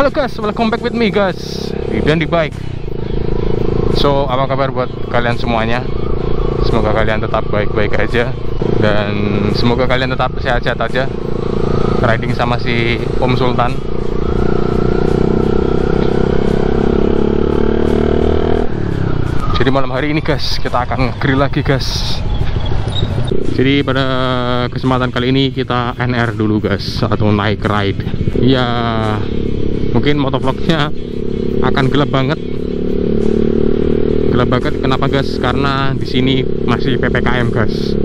Halo guys, welcome back with me guys di Dandy Bike. So, apa kabar buat kalian semuanya? Semoga kalian tetap baik-baik aja, dan semoga kalian tetap sehat-sehat aja riding sama si Om Sultan. Jadi malam hari ini guys, kita akan grill lagi guys. Jadi pada kesempatan kali ini kita NR dulu guys, atau naik ride. Ya, mungkin motovlognya akan gelap banget. Gelap banget kenapa guys? Karena di sini masih PPKM guys.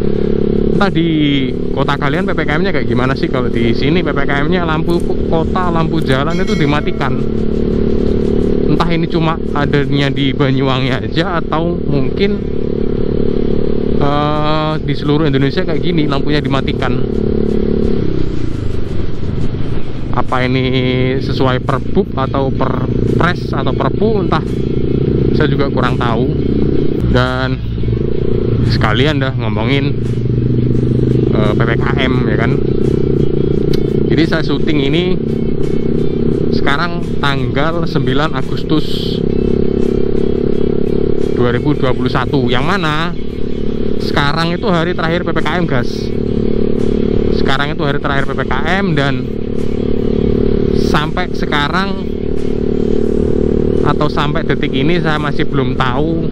Entah di kota kalian PPKM-nya kayak gimana sih? Kalau di sini PPKM-nya lampu kota, lampu jalan itu dimatikan. Entah ini cuma adanya di Banyuwangi aja atau mungkin di seluruh Indonesia kayak gini lampunya dimatikan. Apa ini sesuai perbub atau perpres atau perpu, entah, saya juga kurang tahu. Dan sekalian dah ngomongin PPKM ya kan. Jadi saya syuting ini sekarang tanggal 9 Agustus 2021, yang mana sekarang itu hari terakhir PPKM guys. Sekarang itu hari terakhir PPKM, dan sampai sekarang atau sampai detik ini saya masih belum tahu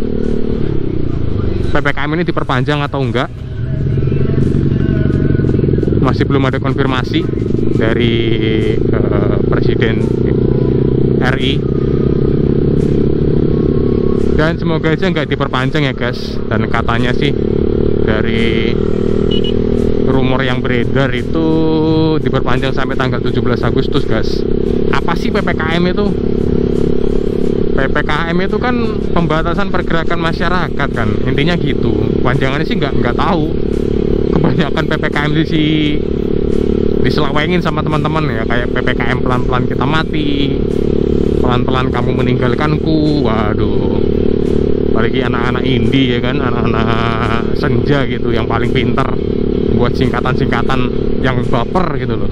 PPKM ini diperpanjang atau enggak. Masih belum ada konfirmasi dari Presiden RI, dan semoga aja nggak diperpanjang ya guys. Dan katanya sih dari rumor yang beredar itu diperpanjang sampai tanggal 17 Agustus guys. Apa sih PPKM itu? PPKM itu kan pembatasan pergerakan masyarakat kan, intinya gitu. Panjangannya sih nggak tahu. Kebanyakan PPKM diselawengin sama teman-teman ya, kayak PPKM pelan-pelan kita mati, pelan-pelan kamu meninggalkanku. Waduh, apalagi anak-anak indie ya kan, anak-anak senja gitu yang paling pinter buat singkatan-singkatan yang baper gitu loh.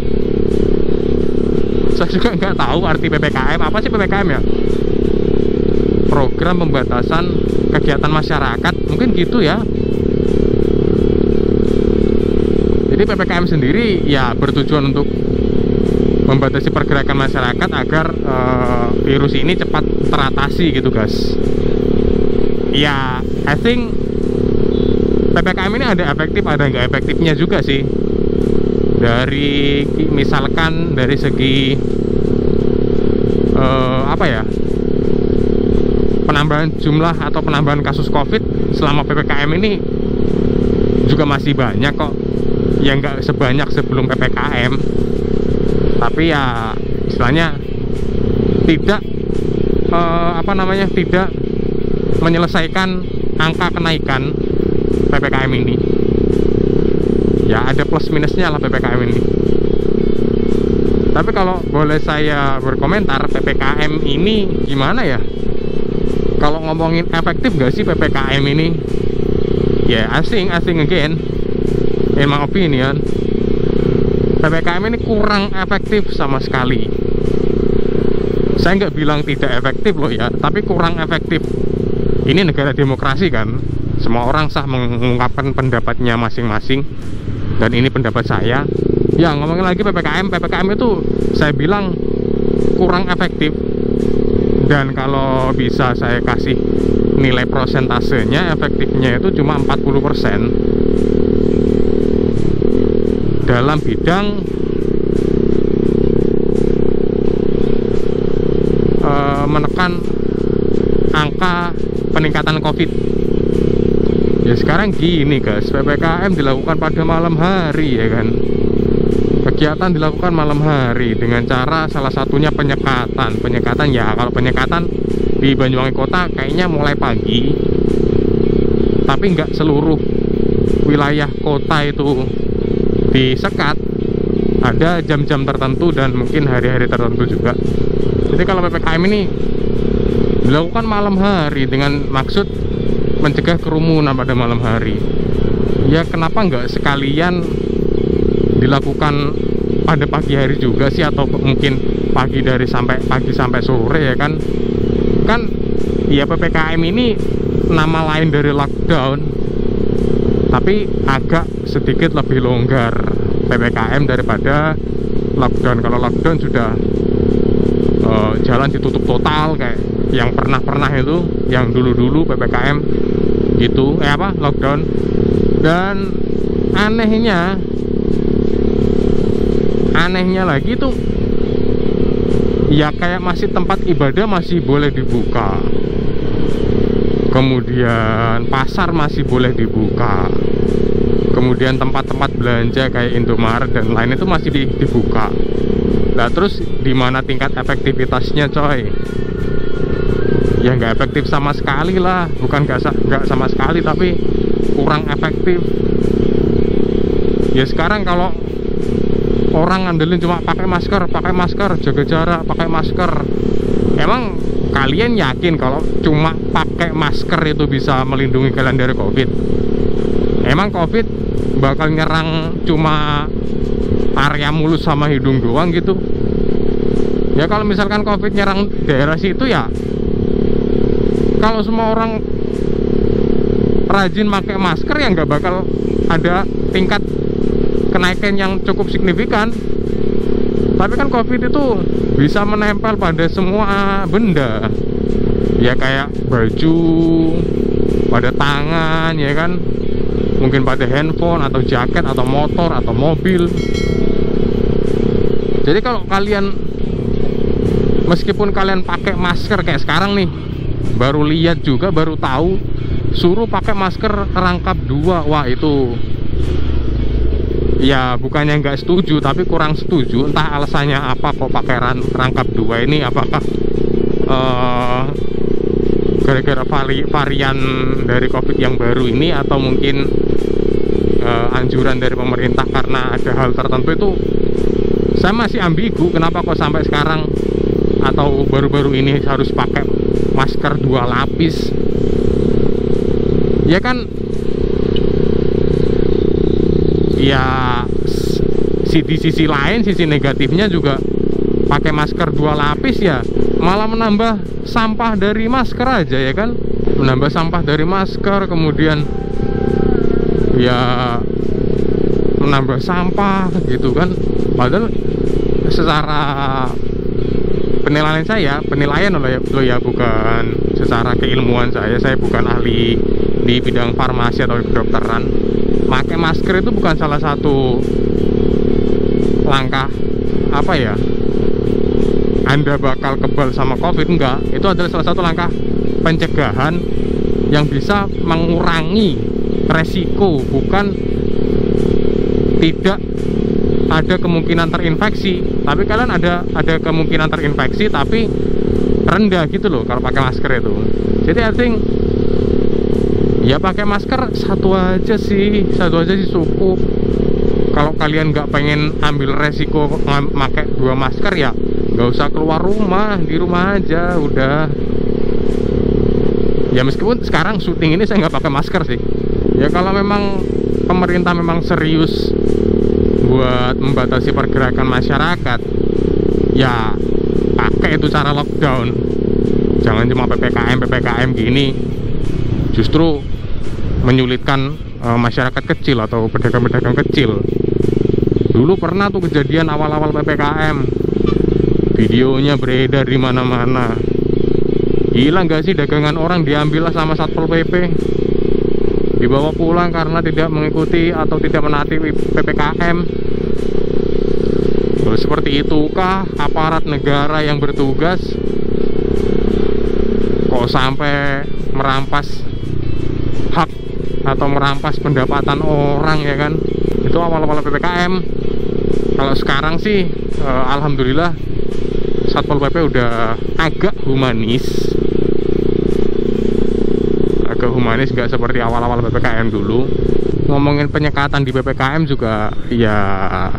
Saya juga nggak tahu arti PPKM. Apa sih PPKM ya? Program pembatasan kegiatan masyarakat, mungkin gitu ya. Jadi PPKM sendiri ya bertujuan untuk membatasi pergerakan masyarakat agar virus ini cepat teratasi gitu guys. Ya, I think PPKM ini ada efektif, ada nggak efektifnya juga sih. Dari misalkan dari segi apa ya, penambahan jumlah atau penambahan kasus COVID selama PPKM ini juga masih banyak kok. Ya nggak sebanyak sebelum PPKM, tapi ya istilahnya tidak tidak menyelesaikan angka kenaikan PPKM ini. Ya ada plus minusnya lah PPKM ini. Tapi kalau boleh saya berkomentar, PPKM ini gimana ya? Kalau ngomongin efektif gak sih PPKM ini? Ya, I think again, in my opinion, PPKM ini kurang efektif sama sekali. Saya nggak bilang tidak efektif loh ya, tapi kurang efektif. Ini negara demokrasi kan, semua orang sah mengungkapkan pendapatnya masing-masing, dan ini pendapat saya. Ya, ngomongin lagi PPKM itu saya bilang kurang efektif. Dan kalau bisa saya kasih nilai prosentasenya, efektifnya itu cuma 40% dalam bidang menekan angka peningkatan COVID. Ya sekarang gini guys, PPKM dilakukan pada malam hari ya kan. Kegiatan dilakukan malam hari dengan cara salah satunya penyekatan. Penyekatan ya, kalau penyekatan di Banyuwangi Kota kayaknya mulai pagi, tapi nggak seluruh wilayah kota itu disekat. Ada jam-jam tertentu dan mungkin hari-hari tertentu juga. Jadi kalau PPKM ini dilakukan malam hari dengan maksud mencegah kerumunan pada malam hari. Ya kenapa nggak sekalian dilakukan pada pagi hari juga sih, atau mungkin pagi sampai sore ya kan. Kan ya PPKM ini nama lain dari lockdown, tapi agak sedikit lebih longgar PPKM daripada lockdown. Kalau lockdown sudah jalan ditutup total kayak yang pernah itu, yang dulu PPKM gitu, lockdown. Dan anehnya lagi tuh ya kayak masih tempat ibadah masih boleh dibuka, kemudian pasar masih boleh dibuka, kemudian tempat-tempat belanja kayak Indomaret dan lain itu masih dibuka. Nah terus di mana tingkat efektivitasnya coy? Ya nggak efektif sama sekali lah, bukan nggak sama sekali tapi kurang efektif. Ya sekarang kalau orang ngandelin cuma pakai masker, jaga jarak, pakai masker, emang kalian yakin kalau cuma pakai masker itu bisa melindungi kalian dari COVID? Emang COVID bakal nyerang cuma area mulut sama hidung doang gitu? Ya kalau misalkan COVID nyerang daerah situ, ya kalau semua orang rajin pakai masker ya nggak bakal ada tingkat kenaikan yang cukup signifikan. Tapi kan COVID itu bisa menempel pada semua benda, ya kayak baju, pada tangan ya kan, mungkin pada handphone atau jaket atau motor atau mobil. Jadi kalau kalian, meskipun kalian pakai masker kayak sekarang nih, baru lihat juga, baru tahu, suruh pakai masker rangkap 2, wah itu ya bukannya nggak setuju tapi kurang setuju. Entah alasannya apa kok pakai rangkap 2 ini, apakah gara-gara varian dari COVID yang baru ini, atau mungkin anjuran dari pemerintah karena ada hal tertentu. Itu saya masih ambigu kenapa kok sampai sekarang atau baru-baru ini harus pakai masker 2 lapis. Ya kan, ya di sisi lain, sisi negatifnya juga pakai masker 2 lapis ya malah menambah sampah dari masker aja ya kan, menambah sampah dari masker, kemudian ya menambah sampah gitu kan. Padahal secara penilaian loh ya, bukan secara keilmuan saya bukan ahli di bidang farmasi atau kedokteran. Pakai masker itu bukan salah satu langkah apa ya, Anda bakal kebal sama COVID, enggak. Itu adalah salah satu langkah pencegahan yang bisa mengurangi resiko, bukan tidak ada kemungkinan terinfeksi, tapi kalian ada kemungkinan terinfeksi tapi rendah gitu loh kalau pakai masker itu. Jadi I think ya pakai masker satu aja sih cukup. Kalau kalian nggak pengen ambil resiko pakai 2 masker, ya nggak usah keluar rumah, di rumah aja udah. Ya meskipun sekarang syuting ini saya nggak pakai masker sih. Ya kalau memang pemerintah memang serius buat membatasi pergerakan masyarakat, ya pakai itu cara lockdown. Jangan cuma PPKM gini, justru menyulitkan masyarakat kecil atau pedagang-pedagang kecil. Dulu pernah tuh kejadian awal-awal PPKM, videonya beredar di mana-mana. Gila nggak sih, dagangan orang diambil sama Satpol PP, dibawa pulang karena tidak mengikuti atau tidak menaati PPKM. Seperti itukah aparat negara yang bertugas? Kok sampai merampas hak atau merampas pendapatan orang ya kan? Itu awal-awal PPKM. Kalau sekarang sih alhamdulillah Satpol PP udah agak humanis, nggak seperti awal-awal PPKM dulu. Ngomongin penyekatan di PPKM juga ya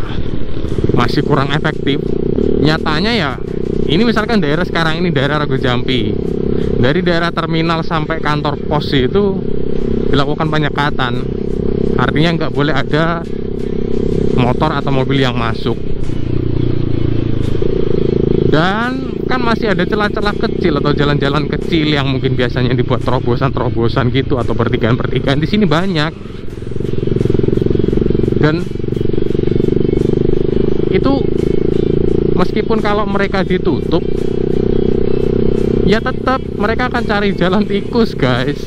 masih kurang efektif. Nyatanya ya, ini misalkan daerah sekarang ini daerah Rago Jampi, dari daerah terminal sampai kantor pos itu dilakukan penyekatan. Artinya nggak boleh ada motor atau mobil yang masuk. Dan kan masih ada celah-celah kecil atau jalan-jalan kecil yang mungkin biasanya dibuat terobosan-terobosan gitu atau pertigaan-pertigaan, di sini banyak. Dan itu meskipun kalau mereka ditutup, ya tetap mereka akan cari jalan tikus, guys.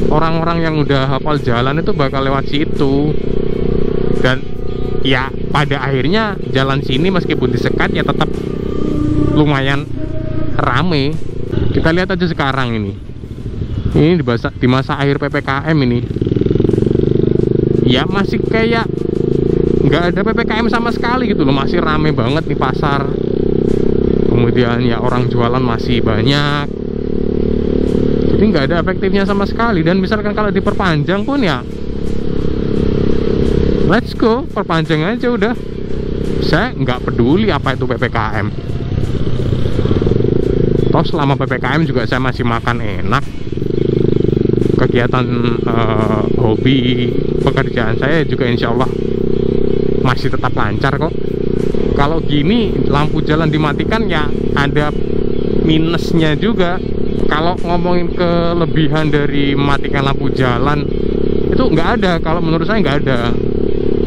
Orang-orang yang udah hafal jalan itu bakal lewat situ. Dan ya pada akhirnya jalan sini meskipun disekat ya tetap lumayan rame. Kita lihat aja sekarang ini di masa akhir PPKM ini, ya masih kayak nggak ada PPKM sama sekali gitu loh. Masih rame banget nih pasar. Kemudian ya orang jualan masih banyak. Jadi nggak ada efektifnya sama sekali. Dan misalkan kalau diperpanjang pun ya let's go, perpanjang aja udah. Saya nggak peduli apa itu PPKM. Toh selama PPKM juga saya masih makan enak. Kegiatan hobi pekerjaan saya juga insya Allah masih tetap lancar kok. Kalau gini lampu jalan dimatikan ya ada minusnya juga. Kalau ngomongin kelebihan dari mematikan lampu jalan itu nggak ada. Kalau menurut saya nggak ada.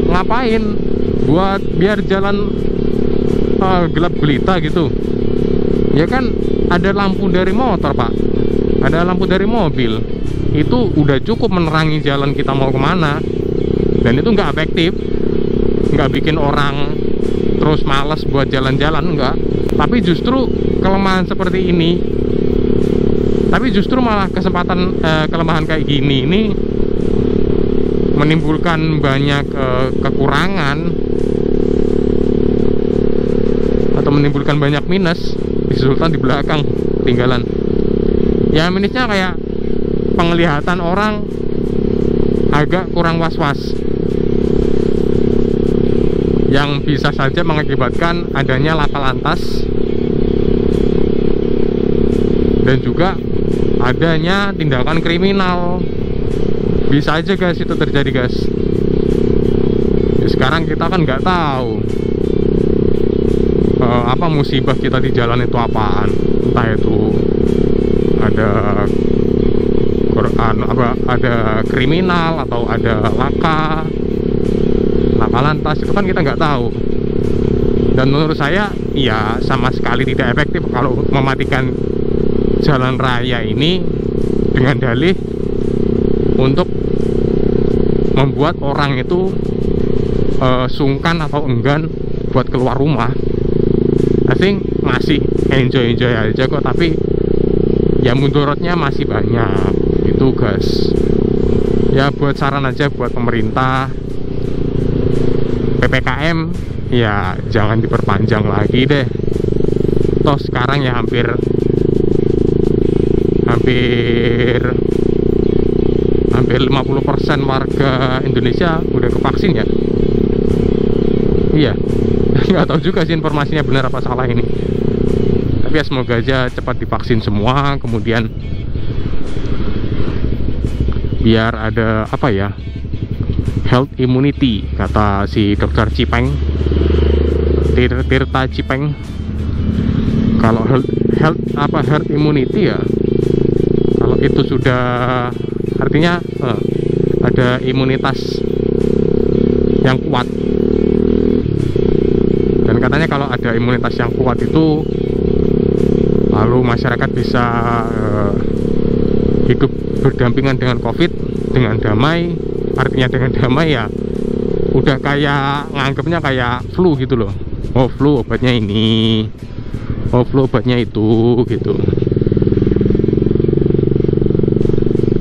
Ngapain? Buat biar jalan gelap gelita gitu. Ya kan ada lampu dari motor, Pak. Ada lampu dari mobil. Itu udah cukup menerangi jalan kita mau kemana. Dan itu nggak efektif. Nggak bikin orang terus malas buat jalan-jalan, enggak. Tapi justru kelemahan seperti ini, tapi justru malah kelemahan kayak gini ini menimbulkan banyak kekurangan atau menimbulkan banyak minus. Di Sultan di belakang ketinggalan. Ya minusnya kayak penglihatan orang agak kurang was-was, yang bisa saja mengakibatkan adanya laka lantas dan juga adanya tindakan kriminal. Bisa aja guys itu terjadi, guys. Ya, sekarang kita kan nggak tahu apa musibah kita di jalan itu apaan. Entah itu ada kriminal atau ada laka lantas, itu kan kita nggak tahu. Dan menurut saya ya sama sekali tidak efektif kalau mematikan jalan raya ini dengan dalih untuk membuat orang itu sungkan atau enggan buat keluar rumah. I think masih enjoy aja kok, tapi ya mudorotnya masih banyak gitu, guys. Ya buat saran aja buat pemerintah, PPKM ya jangan diperpanjang lagi deh. Toh sekarang ya hampir 50% warga Indonesia udah kevaksin ya. Iya. Nggak tahu juga sih informasinya benar apa salah ini. Tapi ya semoga aja cepat divaksin semua, kemudian biar ada apa ya, health immunity kata si dokter Cipeng, Tirta Cipeng. Kalau health immunity ya, kalau itu sudah artinya ada imunitas yang kuat. Dan katanya kalau ada imunitas yang kuat itu, lalu masyarakat bisa hidup berdampingan dengan COVID dengan damai. Artinya dengan damai ya udah kayak nganggapnya kayak flu gitu loh. Oh flu obatnya ini, oh flu obatnya itu gitu.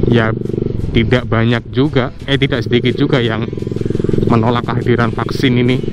Ya tidak banyak juga, tidak sedikit juga yang menolak kehadiran vaksin ini.